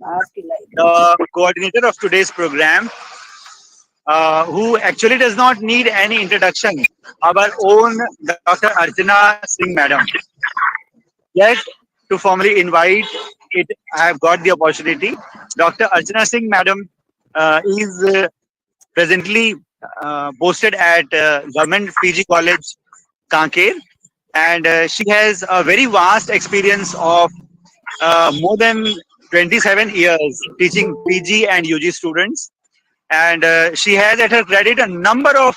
the coordinator of today's program, who actually does not need any introduction, our own Dr. Archana Singh Madam. Yet, to formally invite it, I have got the opportunity. Dr. Archana Singh Madam is presently posted at Government PG College, Kanker, and she has a very vast experience of more than 27 years teaching PG and UG students, and she has at her credit a number of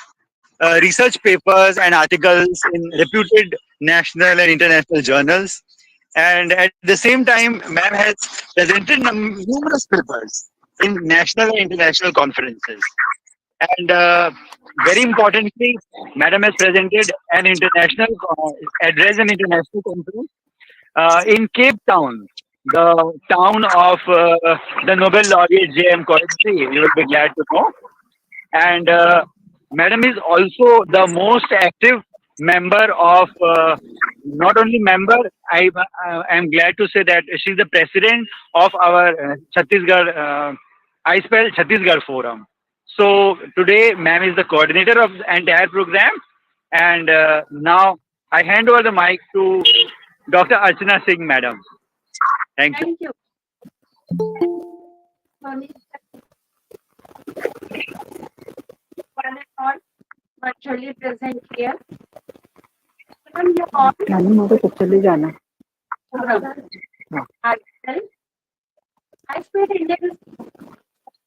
research papers and articles in reputed national and international journals. And at the same time, ma'am has presented numerous papers in national and international conferences. And very importantly, madam has presented an international address, an international conference in Cape Town, the town of the Nobel laureate J.M. Coetzee. You will be glad to know. And madam is also the most active member of not only member. I am glad to say that she is the president of our Chhattisgarh I spell Chhattisgarh Forum. So today, ma'am is the coordinator of the entire program, and now I hand over the mic to Dr. Archana Singh, madam. Thank you. Thank you. Sorry, one and all virtually present here. Madam, you all मुझे तो चले जाना I spent Indian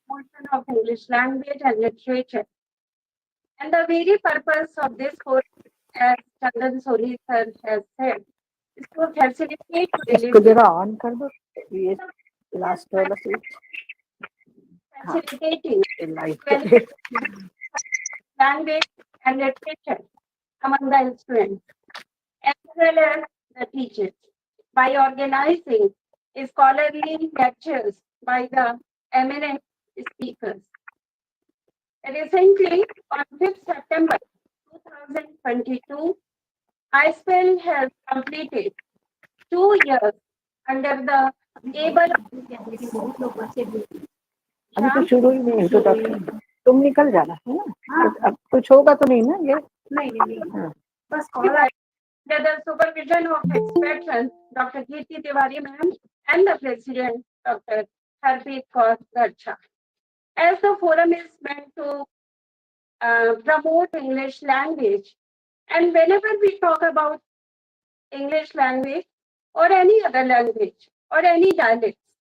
portion of English language and literature. And the very purpose of this course, as Chandan Soli sir has said, is to facilitate इसको जरा on कर दो ये last वाला switch facilitating light language and literature among the students as well as the teachers by organizing scholarly lectures by the eminent speakers. Recently, on 5th September 2022, ISPEL has completed 2 years under the able. अभी तो शुरू ही नहीं तो तुम निकल जाना है ना अब कुछ होगा तो नहीं ना ये नहीं बस under the supervision of experts Dr. Kirti Tiwari ma'am and the president Dr. Harpreet Kaur Garcha. As the forum is meant to promote English language, and whenever we talk about English language or any other language or any dialects,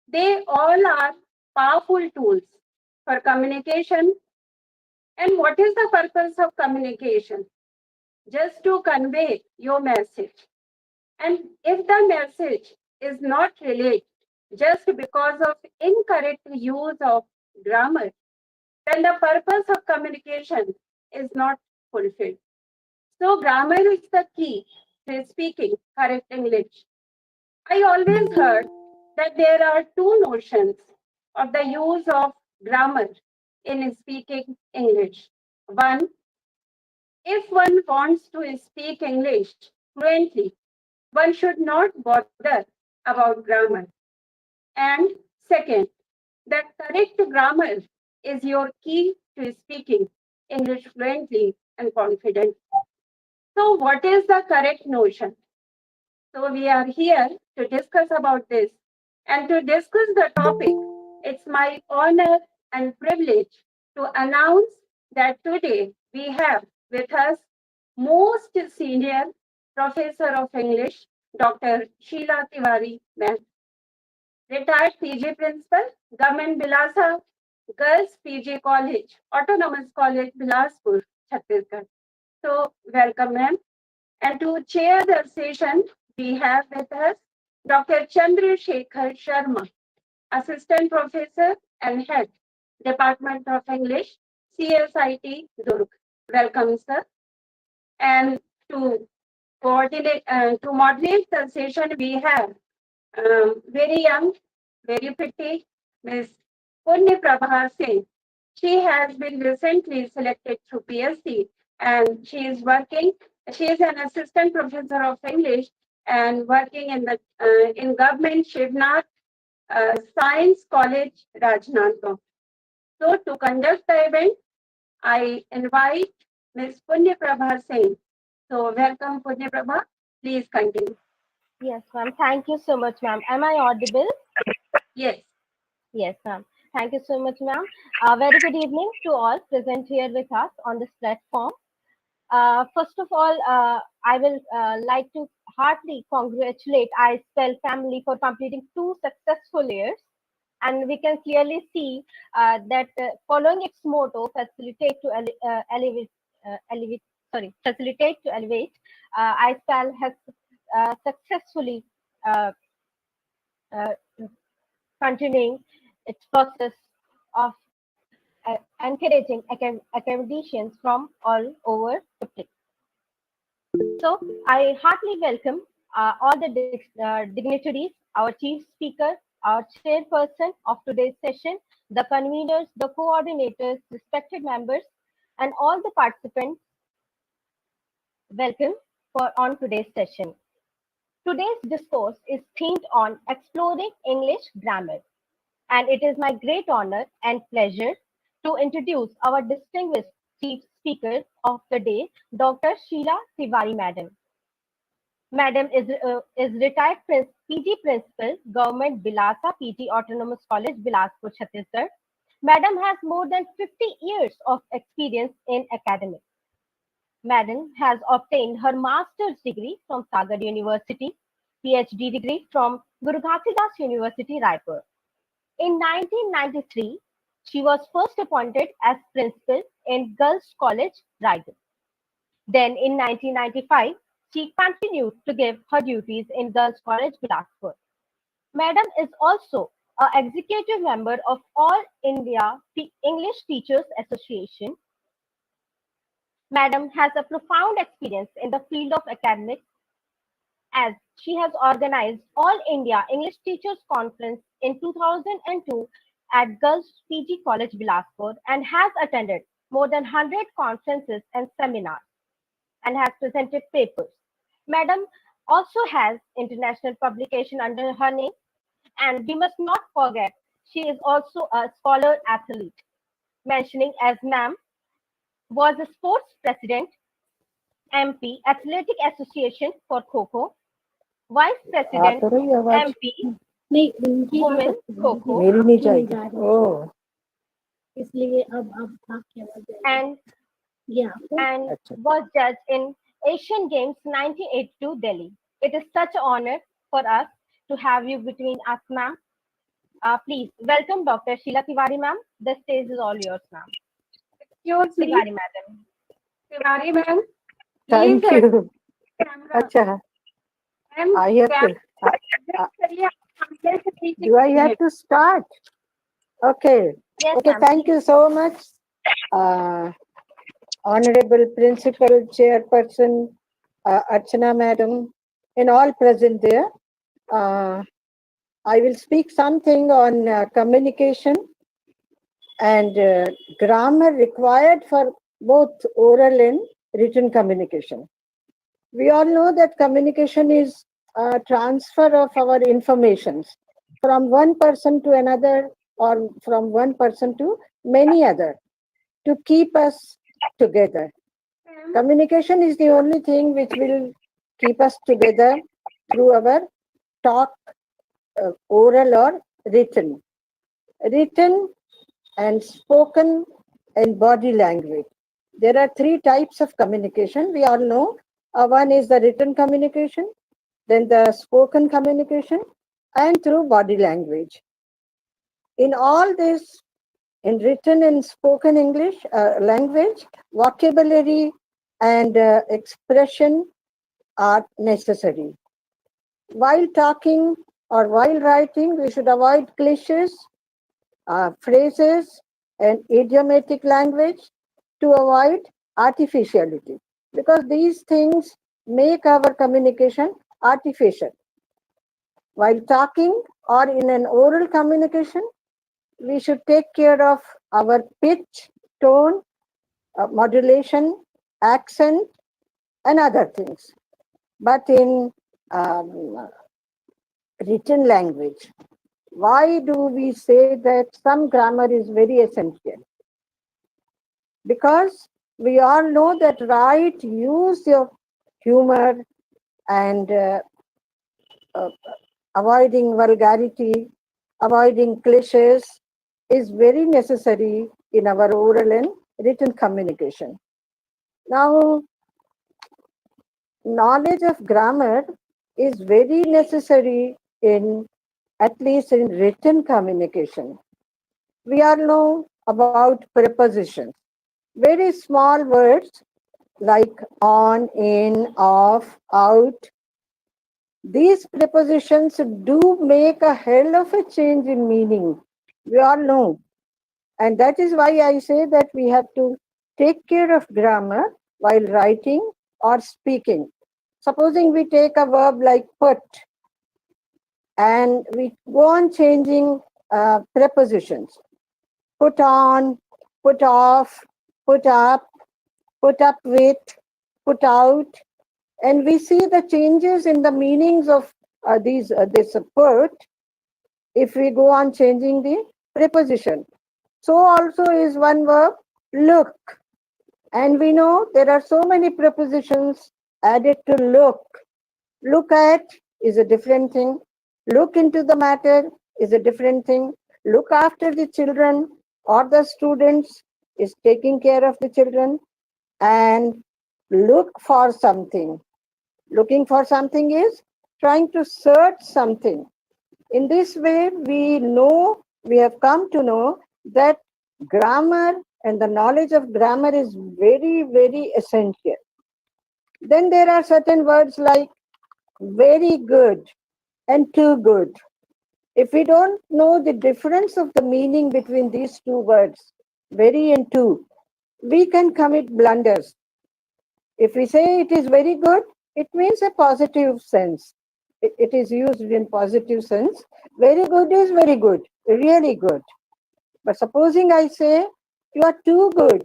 they all are powerful tools for communication. And what is the purpose of communication? Just to convey your message. And if the message is not relayed just because of incorrect use of grammar, then the purpose of communication is not fulfilled. So grammar is the key to speaking correct English. I always heard that there are two notions of the use of grammar in speaking English. One, if one wants to speak English fluently, one should not bother about grammar. And second, that correct grammar is your key to speaking English fluently and confidently. So what is the correct notion? So we are here to discuss about this. And to discuss the topic, it's my honor and privilege to announce that today we have with us most senior professor of English, Dr. Sheila Tiwari, ma'am. Retired PG principal, Government Bilasa Girls PG College, Autonomous College, Bilaspur, Chhattisgarh. So welcome, ma'am. And to chair the session, we have with us Dr. Chandrasekhar Sharma, Assistant Professor and Head, Department of English, CSIT, Durg. Welcome, sir. And to moderate the session, we have very young, very pretty Ms. Punya Prabha Singh. She has been recently selected through PSC, and she is working. She is an assistant professor of English and working in the in government Shivnath Science College, Rajnandgaon. So to conduct the event, I invite Ms. Punya Prabha Singh. So welcome Punya Prabha. Please continue. Yes, ma'am. Thank you so much, ma'am. Am I audible? Yes. Yes, ma'am. Thank you so much, ma'am. Very good evening to all present here with us on this platform. First of all, I will like to heartily congratulate iSpell family for completing 2 successful years. And we can clearly see that following its motto, facilitate to elevate, iSpell has successfully uh, uh, continuing its process of encouraging academicians from all over the place. So I heartily welcome all the dignitaries, our chief speaker, our chairperson of today's session, the conveners, the coordinators, respected members, and all the participants. Welcome for on today's session. Today's discourse is themed on exploring English grammar, and it is my great honor and pleasure to introduce our distinguished chief speaker of the day, Dr. Sheila Tiwari Madam. Madam is retired PG Principal, Government Bilasa PG Autonomous College, Bilaspur, Chhattisgarh. Madam has more than 50 years of experience in academics. Madam has obtained her master's degree from Sagar University, PhD degree from Guru Ghasidas University, Raipur. In 1993, she was first appointed as principal in Girls College, Raigad. Then in 1995, she continued to give her duties in Girls College, Bilaspur. Madam is also an executive member of All India English Teachers Association. Madam has a profound experience in the field of academics as she has organized All India English Teachers Conference in 2002 at Girls PG College, Bilaspur, and has attended more than 100 conferences and seminars and has presented papers. Madam also has international publication under her name, and we must not forget she is also a scholar athlete. Mentioning as Ma'am was a sports president, MP, Athletic Association for Kho, Vice President, तो रही आवाज MP, नहीं उनकी Women Kho, मेरी नहीं जाएगी ओह इसलिए अब आपकी आवाज जाएगी। and या अच्छा was judged in Asian Games 1982 Delhi. It is such an honor for us to have you between us, ma'am. Please welcome Dr. Sheila Tiwari, ma'am. The stage is all yours, ma'am. Excuse me, Tiwari, madam. Tiwari ma'am. Thank Please you camera. अच्छा Ma'am, I have to करिए, हमसे से पीछे do I have to start okay Yes, okay ma'am. thank you so much honorable principal chairperson Archana madam and all present there I will speak something on communication and grammar required for both oral and written communication. We all know that communication is a transfer of our informations from one person to another or from one person to many other to keep us together. ma'am. Communication is the only thing which will keep us together through our talk, oral or written. Written and spoken and body language. There are 3 types of communication. We all know. One is the written communication, then the spoken communication, and through body language. In all this, in written and spoken English language, vocabulary and expression are necessary. While talking or while writing, we should avoid cliches, phrases, and idiomatic language to avoid artificiality, because these things make our communication artificial. While talking or in an oral communication, we should take care of our pitch, tone, modulation, accent, and other things. But in written language, Why do we say that some grammar is very essential? Because we all know that right use of humor and uh, avoiding vulgarity, avoiding cliches is very necessary in our oral and written communication. Now, knowledge of grammar is very necessary in, at least in written communication. We all know about prepositions. Very small words like on, in, off, out. These prepositions do make a hell of a change in meaning. We all know. And that is why I say that we have to take care of grammar while writing or speaking. Supposing we take a verb like put and we go on changing prepositions. Put on, put off, put up, put up with, put out, and we see the changes in the meanings of this put if we go on changing the preposition. So also is one verb look, and we know there are so many prepositions added to look. Look at is a different thing. Look into the matter is a different thing. Look after the children or the students is taking care of the children, and look for something. Looking for something is trying to search something. In this way, we have come to know that grammar and the knowledge of grammar is very, very essential. Then there are certain words like very good and too good. If we don't know the difference of the meaning between these two words, very and too, we can commit blunders. If we say it is very good, it means a positive sense. It is used in positive sense. Very good is very good, really good. But supposing I say you are too good,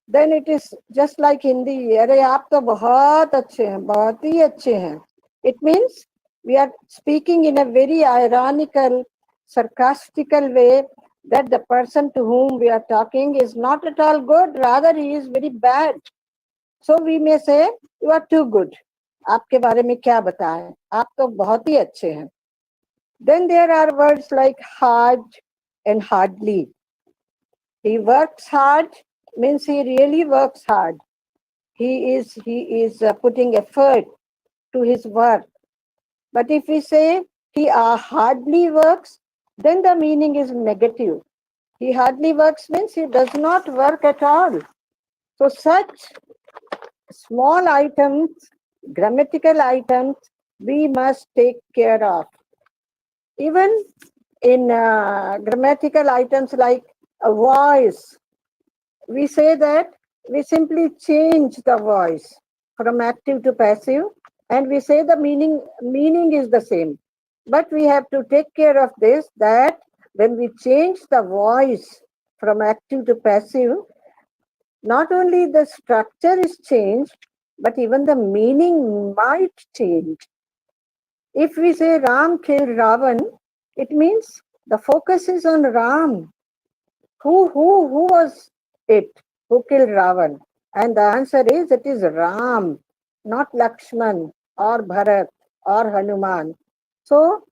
then it is just like Hindi. अरे आप तो बहुत अच्छे हैं, बहुत ही अच्छे हैं. It means we are speaking in a very ironical, sarcastical way that the person to whom we are talking is not at all good, rather he is very bad. So we may say you are too good. आपके बारे में क्या बताएं? आप तो बहुत ही अच्छे हैं. Then there are words like hard and hardly. He works hard means he really works hard. He is putting effort to his work. But if we say he hardly works, then the meaning is negative. He hardly works means he does not work at all. So such small items, grammatical items, we must take care of. Even in grammatical items like a voice, we say that we simply change the voice from active to passive, and we say the meaning is the same. But we have to take care of this, that when we change the voice from active to passive, not only the structure is changed, but even the meaning might change. If we say Ram killed Ravan, it means the focus is on Ram. Who was it who killed Ravan? And the answer is it is Ram, not Lakshman or Bharat or Hanuman. So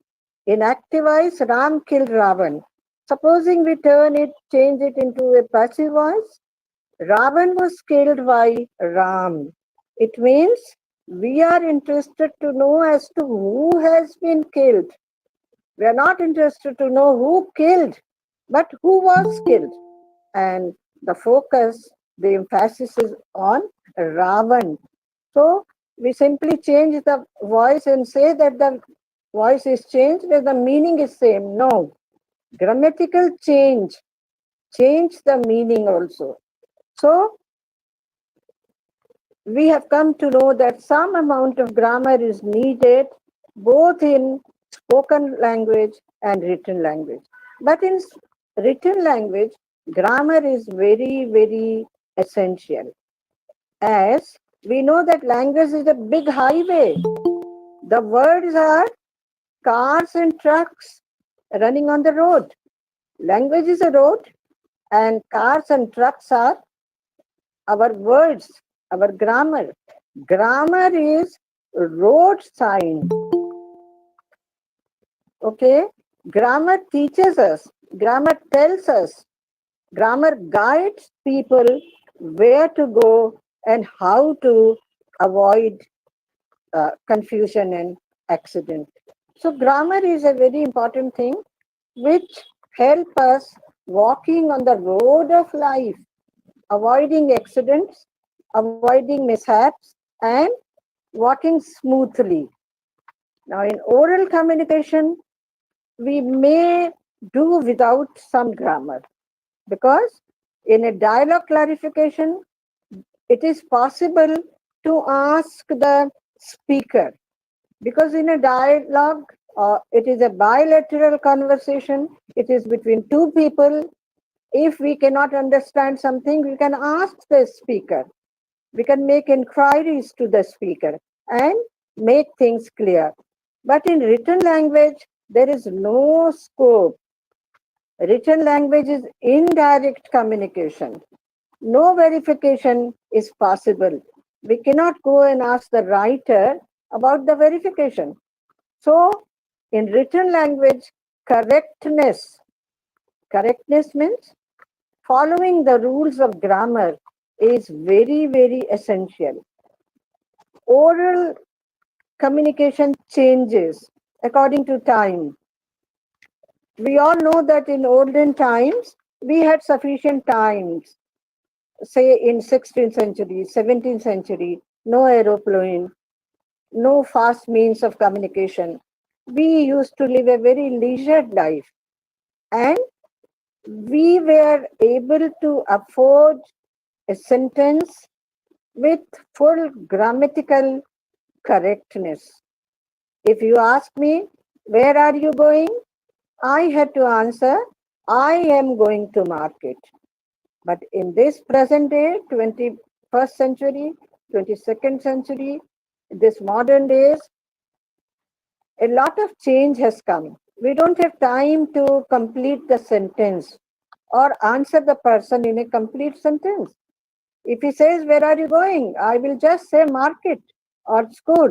in active voice, Ram killed Ravan. Supposing we change it into a passive voice, Ravan was killed by Ram. It means we are interested to know as to who has been killed. We are not interested to know who killed, but who was killed. And the focus, the emphasis is on Ravan. So we simply change the voice and say that the voice is changed and the meaning is same. No. Grammatical change the meaning also. So we have come to know that some amount of grammar is needed both in spoken language and written language. But in written language, grammar is very, very essential. As we know that language is a big highway. The words are cars and trucks, running on the road. Language is a road, and cars and trucks are our words, our grammar. Grammar is road sign. Okay? Grammar teaches us, grammar tells us, grammar guides people where to go and how to avoid confusion and accident. So grammar is a very important thing which help us walking on the road of life, avoiding accidents, avoiding mishaps, and walking smoothly. Now, in oral communication, we may do without some grammar because in a dialogue clarification, it is possible to ask the speaker, because in a dialogue, it is a bilateral conversation, it is between two people. If we cannot understand something, we can ask the speaker, we can make inquiries to the speaker and make things clear. But in written language, there is no scope. Written language is indirect communication. No verification is possible. We cannot go and ask the writer about the verification. So, in written language, correctness means following the rules of grammar is very, very essential. Oral communication changes according to time. We all know that in olden times, we had sufficient times, say in 16th century, 17th century, no aeroplane, no fast means of communication. We used to live a very leisured life, and we were able to afford a sentence with full grammatical correctness. If you ask me, where are you going? I had to answer, I am going to market. But in this present day, 21st century, 22nd century, this modern days, a lot of change has come. We don't have time to complete the sentence or answer the person in a complete sentence. If he says, where are you going? I will just say market or school.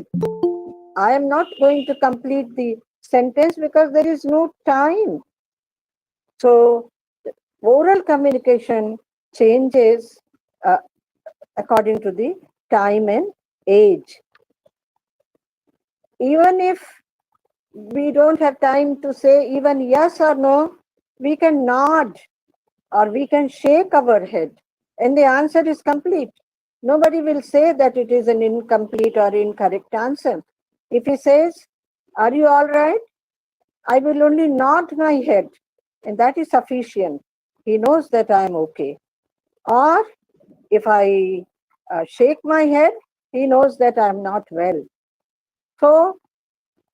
I am not going to complete the sentence because there is no time. So, oral communication changes according to the time and age. Even if we don't have time to say even yes or no, we can nod or we can shake our head and the answer is complete. Nobody will say that it is an incomplete or incorrect answer. If he says, are you all right? I will only nod my head, and that is sufficient. He knows that I am okay. Or if I shake my head, he knows that I am not well. So,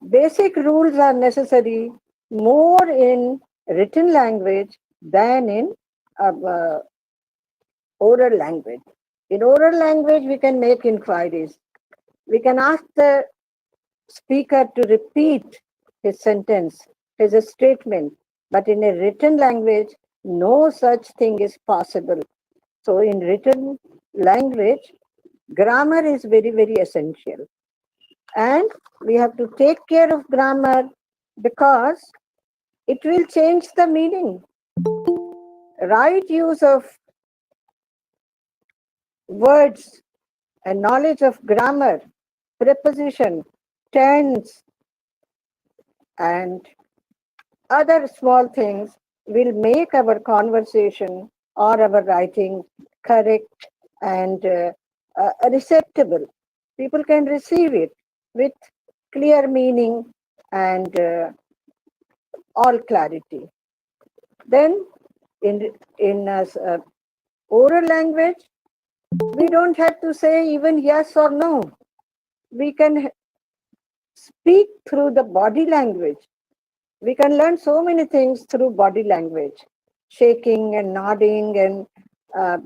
basic rules are necessary more in written language than in oral language. In oral language, we can make inquiries. We can ask the speaker to repeat his sentence, his statement. But in a written language, no such thing is possible. So in written language, grammar is very, very essential. And we have to take care of grammar because it will change the meaning. Right use of words and knowledge of grammar, preposition, tense, and other small things will make our conversation or our writing correct and receptible. People can receive it with clear meaning and all clarity. Then in oral language, we don't have to say even yes or no. We can speak through the body language. We can learn so many things through body language, shaking and nodding and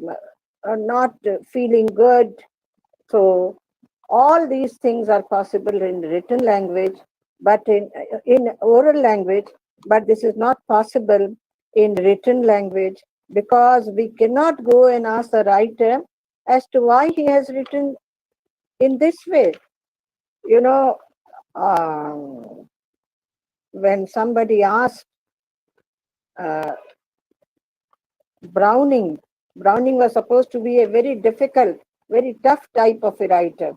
not feeling good. So all these things are possible in written language, but in oral language, But this is not possible in written language because we cannot go and ask the writer as to why he has written in this way. You know, when somebody asked uh, Browning, Browning was supposed to be a very difficult, very tough type of a writer,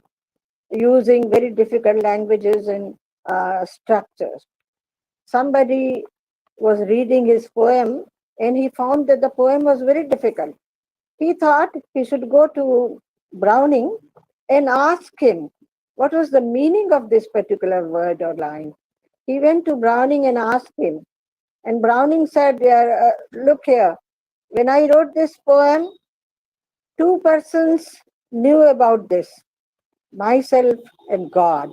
using very difficult languages and structures. Somebody was reading his poem and he found that the poem was very difficult. He thought he should go to Browning and ask him what was the meaning of this particular word or line. He went to Browning and asked him, and Browning said, look here, when I wrote this poem, two persons knew about this, myself and God.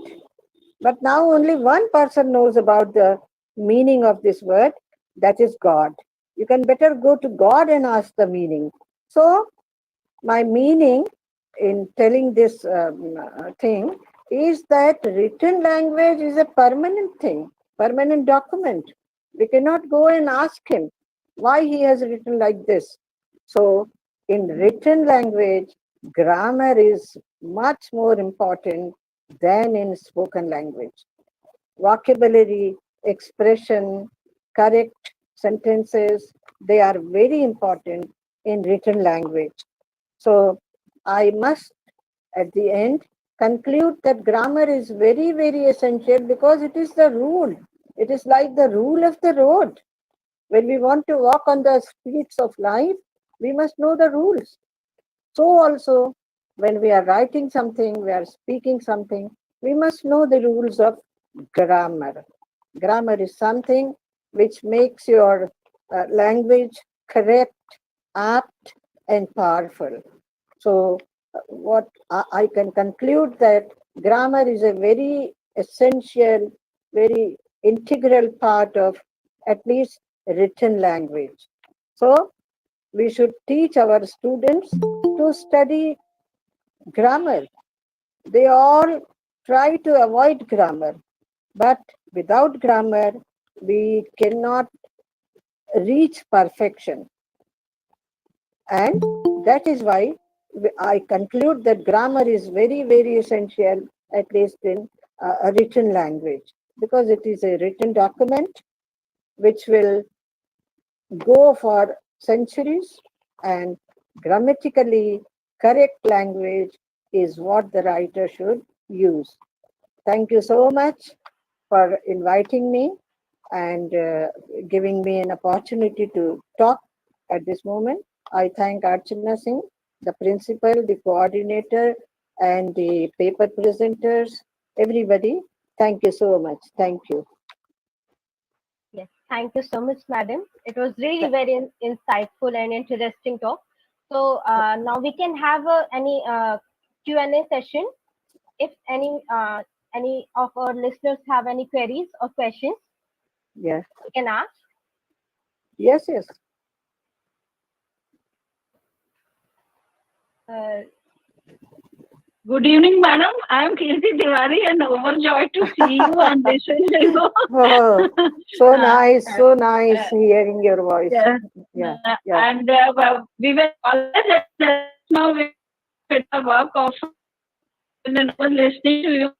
But now only one person knows about the meaning of this word, that is God. You can better go to God and ask the meaning. So, my meaning in telling this thing is that written language is a permanent thing, permanent document. We cannot go and ask him why he has written like this. So, in written language, grammar is much more important than in spoken language. Vocabulary, expression, correct sentences, they are very important in written language. So I must, at the end, conclude that grammar is very, very essential because it is the rule. It is like the rule of the road. When we want to walk on the streets of life, we must know the rules. So also, when we are writing something, we are speaking something, we must know the rules of grammar. Grammar is something which makes your language correct, apt, and powerful. So, what I can conclude that grammar is a very essential, very integral part of at least written language. So, we should teach our students to study grammar. They all try to avoid grammar, but without grammar, we cannot reach perfection. And that is why I conclude that grammar is very, very essential, at least in a written language, because it is a written document which will go for centuries, and grammatically correct language is what the writer should use. Thank you so much for inviting me and giving me an opportunity to talk at this moment. I thank Archana Singh, the principal, the coordinator, and the paper presenters, everybody. Thank you so much. Thank you. Yes, thank you so much, madam. It was really very insightful and interesting talk. So now we can have any Q&A session. If any of our listeners have any queries or questions, Yes, you can ask. yes, yes. Good evening, madam. I am Kirti Tiwari and overjoyed to see you and listen to you. Oh, so nice hearing your voice. Yeah. Yeah, yeah. And we were always now we did the work of and I was listening to you.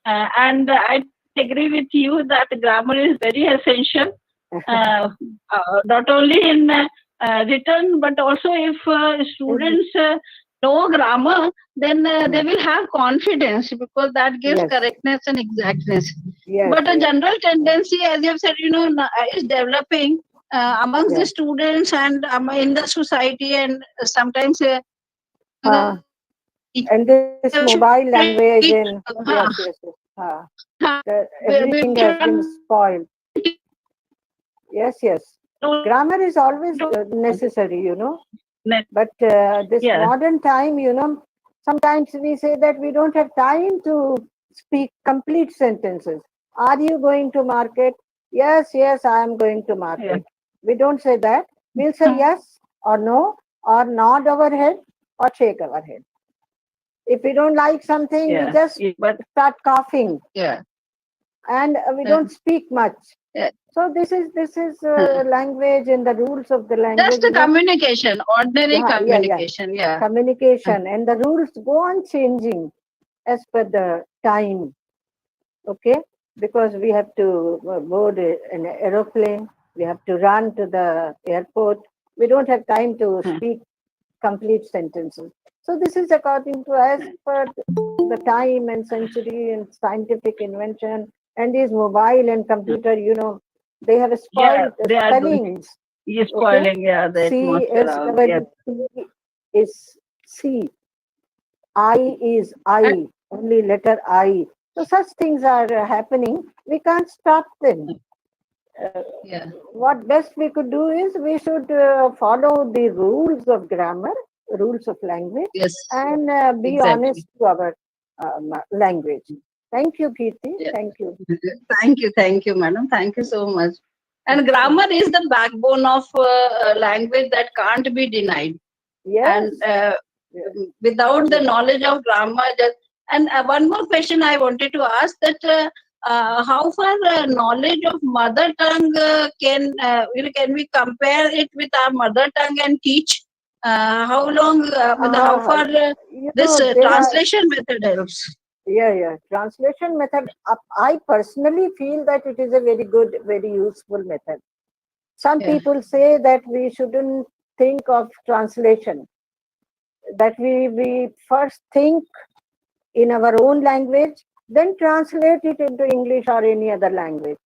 And I agree with you that grammar is very essential, not only in written, but also if students know grammar, then they will have confidence because that gives Yes. correctness and exactness. Yes, But a yes. general tendency, as you have said, is developing amongst the Yes. students and in the society, and sometimes And this mobile language and uh, yes, yes, yes. Everything has been spoiled. Yes, yes. Grammar is always necessary, But this Yeah. modern time, sometimes we say that we don't have time to speak complete sentences. Are you going to market? Yes, yes, I am going to market. We don't say that. We'll say yes or no, or nod our head or shake our head. If we don't like something, we just But start coughing yeah. and we don't speak much. Yeah. So this is language and the rules of the language. Just a communication, ordinary Yeah. communication. Yeah. Communication and the rules go on changing as per the time. Okay, because we have to board an aeroplane, we have to run to the airport. We don't have time to speak complete sentences. So this is according to as per the time and century and scientific invention and these mobile and computer, they have Yeah, spoiled the they are doing. spellings. Is Okay, spoiling, yeah, the C atmosphere is out. Yeah. double T is C, I is I, only letter I. So such things are happening. We can't stop them. Yeah. What best we could do is we should follow the rules of grammar, rules of language, Yes. and be Exactly. honest to our language. Thank you, Kirti. Yeah. Thank you. Thank you, madam. Thank you so much. And grammar is the backbone of language that can't be denied. Yes. And Yes. without the Yes. knowledge of grammar, and one more question I wanted to ask, that how far knowledge of mother tongue can we compare it with our mother tongue and teach? How long? How far this There are, translation method helps? yeah. Translation method. I personally feel that it is a very good, very useful method. Some Yeah. people say that we shouldn't think of translation, that we first think in our own language, then translate it into English or any other language.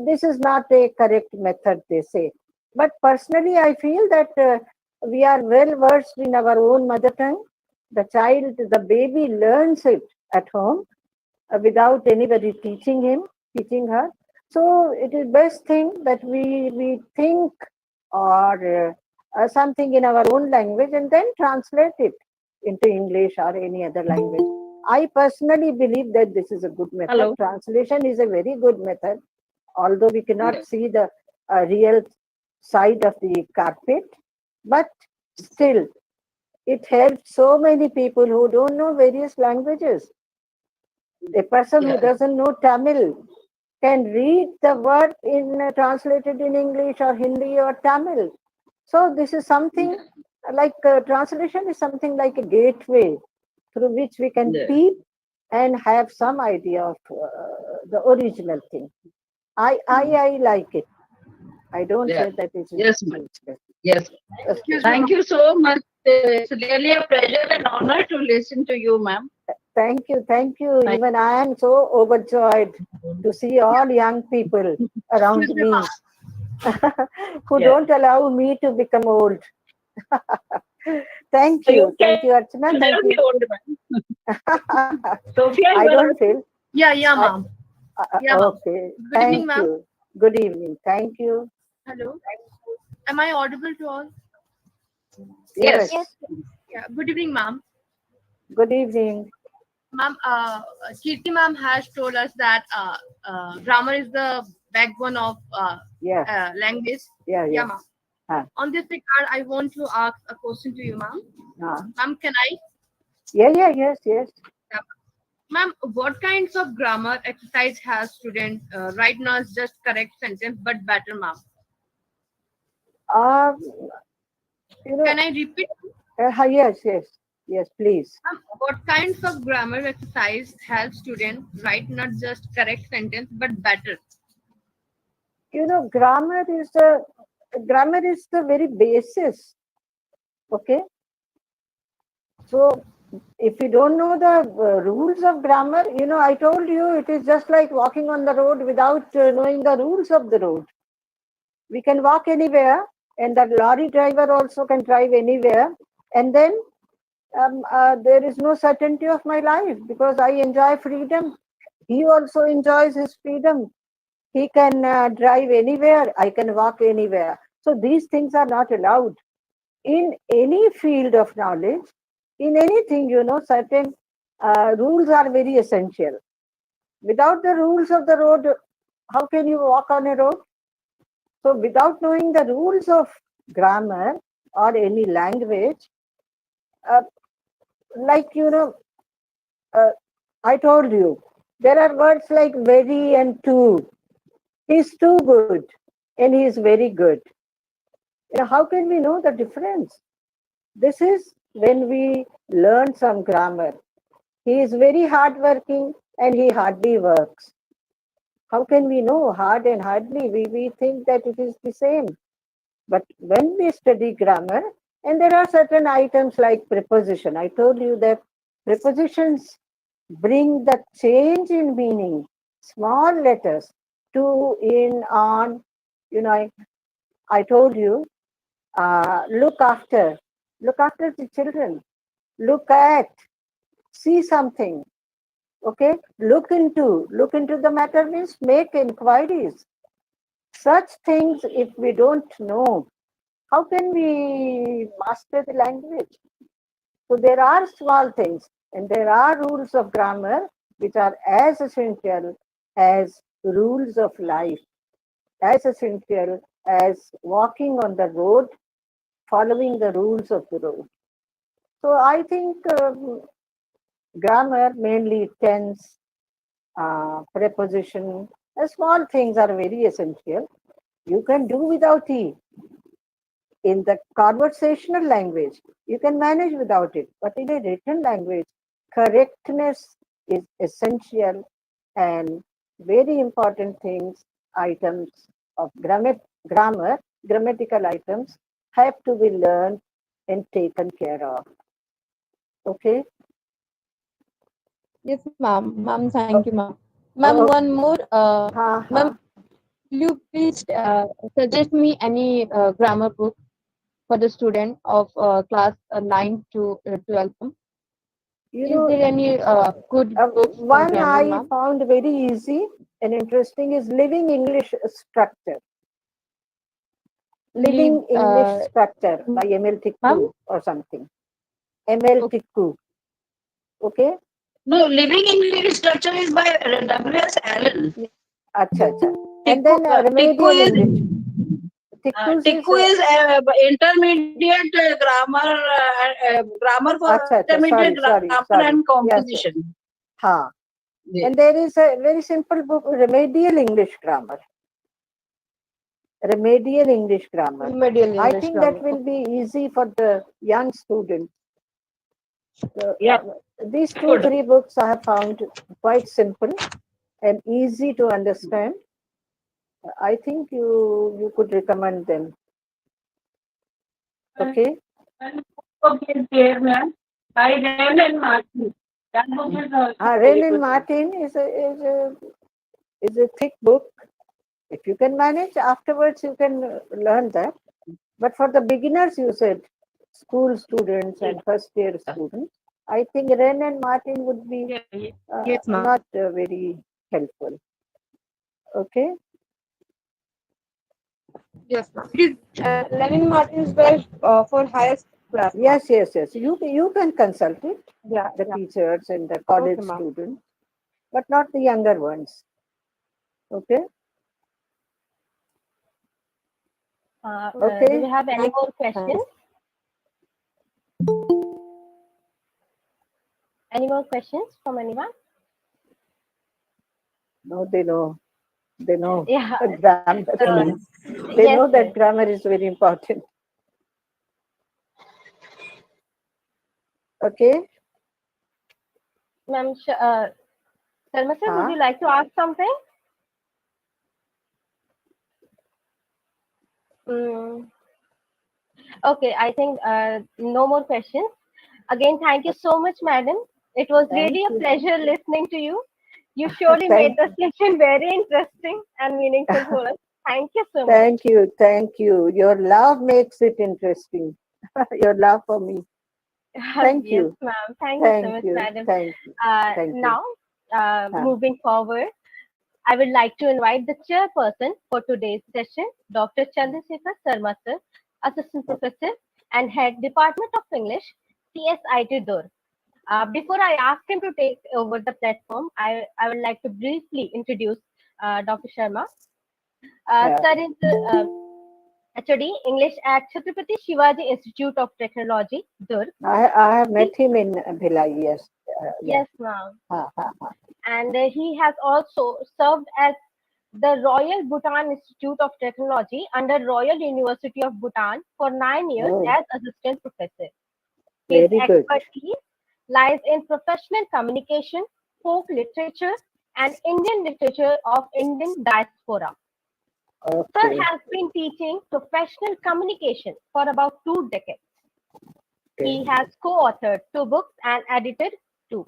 This is not a correct method, they say. But personally, I feel that we are well versed in our own mother tongue. The child, the baby learns it at home without anybody teaching him, teaching her. So it is best thing that we think or something in our own language and then translate it into English or any other language. I personally believe that this is a good method. Hello. Translation is a very good method, although we cannot see the real side of the carpet, but still it helps so many people who don't know various languages. A person who Yeah. doesn't know Tamil can read the word in translated in English or Hindi or Tamil. So this is something like translation is something like a gateway through which we can Yeah. peep and have some idea of the original thing. I like it. I don't Yeah. say that it is Yes, ma'am. useless. Yes. Okay. Thank you so much. It's really a pleasure and honor to listen to you, ma'am. Thank you. Thank Even I am so overjoyed to see all young people around me who Yeah. don't allow me to become old. Thank So you you. Thank can you, Archana. Thank never be you. old, ma'am. Sophia, you I are don't feel. Yeah, I, ma'am. Yeah, ma'am. okay. Good evening, Thank ma'am. you. Good evening. Thank you. Hello. Am I audible to all? yes. Yes. Yeah. Good evening, ma'am. Good evening. Ma'am, Kirti ma'am has told us that grammar is the backbone of Yeah. language. Yeah. Yeah, ma'am. Huh. On this regard, I want to ask a question to you, ma'am. Huh. Ma'am, can I? Yeah. Yes. Yeah. Ma'am, what kinds of grammar exercise has student right now is just correct sentence but better, ma'am? Um, you know, Can I repeat? yes, please. Ma'am, what kinds of grammar exercise help student write not just correct sentence but better? Grammar is the very basis. Okay. So if you don't know the rules of grammar, I told you it is just like walking on the road without knowing the rules of the road. We can walk anywhere, and that lorry driver also can drive anywhere, and then there is no certainty of my life because I enjoy freedom. He also enjoys his freedom. He can drive anywhere, I can walk anywhere. So these things are not allowed. In any field of knowledge, in anything, certain rules are very essential. Without the rules of the road, how can you walk on a road? So without knowing the rules of grammar or any language, uh, like, uh, I told you, there are words like very and to. He's too good and he is very good. How can we know the difference? This is when we learn some grammar. He is very hardworking and he hardly works. How can we know hard and hardly? We think that it is the same. But when we study grammar, and there are certain items like preposition, I told you that prepositions bring the change in meaning, small letters, to, in, on. I told you, look after the children, look at, see something, okay, look into the matter means make inquiries. Such things, if we don't know, how can we master the language? So there are small things and there are rules of grammar which are as essential as rules of life, as essential as walking on the road, following the rules of the road. So I think grammar, mainly tense, preposition, small things are very essential. You can do without E. In the conversational language, you can manage without it. But in a written language, correctness is essential and very important things, items of grammar, grammatical items have to be learned and taken care of. Okay? Yes, ma'am. Ma'am, thank you, ma'am. Ma'am, Oh, one more. ha, Ma'am, ha. will you please suggest me any grammar book for the student of class 9 to 12, ma'am? You Is know, there any good books for one grammar, I ma'am? found very easy and interesting is Living English Structure. Leave, Living English Structure by Emil ma'am? Tikku or something. ML Okay. Tikku. Okay? No, Living English Structure is by W.S. Allen. Acha, acha. And Tikku, then Tikku Remedial is English. Tikku's is, Tikku is intermediate grammar for acha, acha. intermediate grammar Sorry. and Yes, yes. composition. Ha. Yeah. And there is a very simple book, Remedial English Grammar. Remedial English Grammar. Remedial I English think that grammar. will be easy for the young students. So, Yeah, these two, good. three books I have found quite simple and easy to understand. I think you could recommend them. Okay? One book is there, ma'am, by Ren and Martin. That book is also Ren very and good. Martin is a thick book. If you can manage, afterwards you can learn that. But for the beginners, you said school students and first year students, I think Ren and Martin would be Yes, ma'am. not very helpful. Okay? Yes, ma'am. It is Lenin Martin is best for highest class, ma'am. Yes. You can consult it, Yeah, the yeah. teachers and the college Okay, ma'am. students, but not the younger ones. Okay? Do Okay? we have any more questions? Any more questions from anyone? No, they know. They know Yeah. grammar. So, They know yes, that yes. grammar is very important. Okay? Ma'am, Sharma sir, would Huh? you like to ask something? Mm, okay, I think no more questions. Again, thank you so much, madam. It was Thank really a you. pleasure listening to you. You surely made Thank, the session very interesting and meaningful for us. Thank you so much. thank you. Your love makes it interesting. Your love for me. Thank Yes, you. ma'am. Thank you so Thank much, you. madam. Thank you. Thank you. Now, Huh. moving forward, I would like to invite the chairperson for today's session, Dr. Chandrasekhar Sarma sir, Assistant Professor and Head Department of English, CSIT Durg. Before I ask him to take over the platform, I would like to briefly introduce Dr. Sharma. Sir is HOD English at Chhatrapati Shivaji Institute of Technology, Durg. I have met him in Bhilai, yes. Yeah. Yes, ma'am. Ha. And he has also served as the Royal Bhutan Institute of Technology under Royal University of Bhutan for 9 years Oh. as assistant professor. His Very good. expertise lies in professional communication, folk literature, and Indian literature of Indian diaspora. Sir Okay. has been teaching professional communication for about 2 decades. He Okay. has co-authored 2 books and edited 2.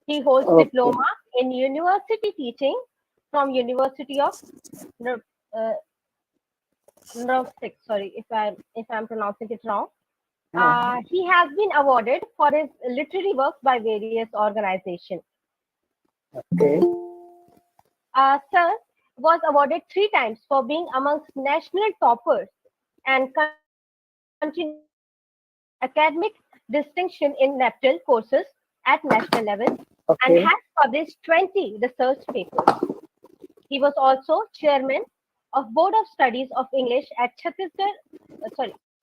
He holds Okay. diploma in university teaching from University of Nrovsik. Sorry if I'm pronouncing it wrong. He has been awarded for his literary works by various organizations. Okay. Sir was awarded 3 times for being amongst national toppers and continued academic distinction in NAPTEL courses at national level and Okay. has published 20 research papers. He was also chairman of Board of Studies of English at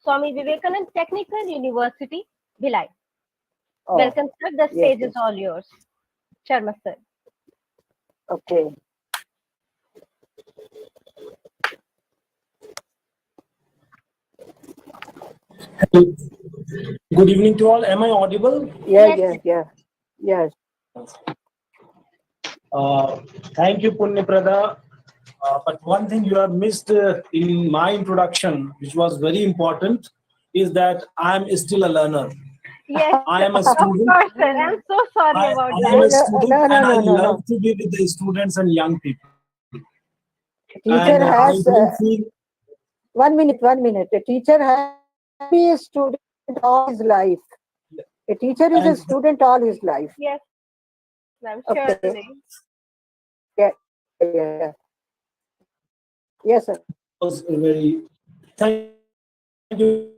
Swami Vivekanand Technical University, Bhilai. Oh, Welcome, sir. The yes, stage yes. is all yours. Sharma, sir. Okay. Good evening to all. Am I audible? Yeah, Yes, yeah, yeah. Yes. Thank you, Punyaprada. But one thing you have missed in my introduction, which was very important, is that I am still a learner. Yes, I am a of student. course, sir. I'm so sorry about I that. am a No, student, no, and I no, no, no. love to be with the students and young people. Teacher And I has don't feel 1 minute, 1 minute. A teacher has to be a student all his life. A teacher is a And- student all his life. Yes, I'm Okay. surely. Yeah, yeah. Yes, sir. was very thank you.